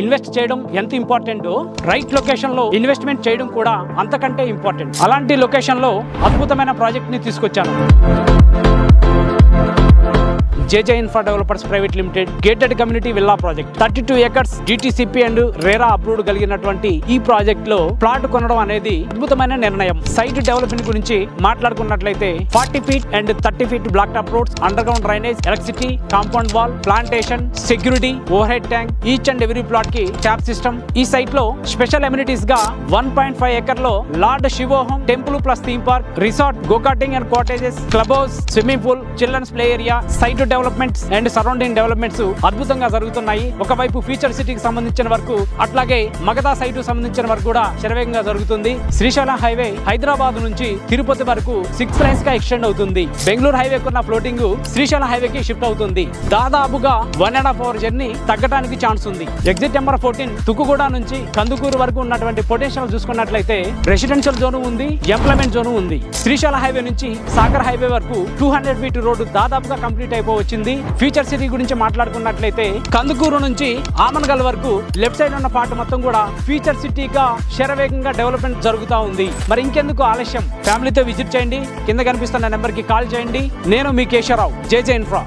Invest చేయడం ఎంత important, right location లో ఇన్వెస్ట్మెంట్ చేయడం కూడా అంతకంటే ఇంపార్టెంట్. అలాంటి లొకేషన్ లో అద్భుతమైన ప్రాజెక్ట్ ని తీసుకొచ్చాను. JJ Infra Developers Private Limited gated community villa project 32 acres GTCP and RERA approved కలిగినటువంటి ఈ ప్రాజెక్ట్ లో ప్లాట్ కొనడం అనేది అద్భుతమైన నిర్ణయం. సైట్ డెవలప్మెంట్ గురించి మాట్లాడుకున్నట్లయితే 40 feet and 30 feet block top roads, under ground drainage, electricity, compound wall, plantation, security, over head tank, each and every plot కి ట్యాప్ సిస్టమ్. ఈ సైట్ లో స్పెషల్ అమ్యూనిటీస్ గా 1.5 acre లో Lord Shivoham temple plus theme park, resort, go karting and cottages, club house, swimming pool, children's play area, site developments and surrounding developments అద్భుతంగా జరుగుతున్నాయి. ఒకవైపు future సిటీకి సంబంధించిన వరకు, అట్లాగే మగధా సైట్ సంబంధించిన వరకు కూడా శరవేగంగా జరుగుతుంది. శ్రీశైలం హైవే హైదరాబాద్ నుంచి తిరుపతి వరకు 6 lanes గా ఎక్స్టెండ్ అవుతుంది. బెంగళూరు హైవే కున్న ఫ్లోటింగ్ శ్రీశైలం హైవేకి షిఫ్ట్ అవుతుంది. దాదాపుగా 1.5 hour జర్నీ తగ్గడానికి ఛాన్స్ ఉంది. ఎగ్జిట్ నెంబర్ 14 తుక్కుగూడ నుంచి కందుకూరు వరకు ఉన్నటువంటి పొటెన్షియల్ చూసుకున్నట్లయితే రెసిడెన్షియల్ జోన్ ఉంది, ఎంప్లాయ్మెంట్ జోన్ ఉంది. శ్రీశైలం హైవే నుంచి సాగర్ హైవే వరకు 200 feet రోడ్డు దాదాపుగా కంప్లీట్ అయిపోవచ్చింది. ఫ్యూచర్ సిటీ గురించి మాట్లాడుకున్నట్లయితే కందుకూరు నుంచి ఆమన్గల్ వరకు లెఫ్ట్ సైడ్ ఉన్న పార్ట్ మొత్తం కూడా ఫ్యూచర్ సిటీగా శరవేగంగా డెవలప్మెంట్ జరుగుతూ ఉంది. మరి ఇంకెందుకు ఆలస్యం, ఫ్యామిలీతో విజిట్ చేయండి. కింద కనిపిస్తున్న నెంబర్ కి కాల్ చేయండి. నేను మీ కేశవరావు, జేజే ఇన్ఫ్రా.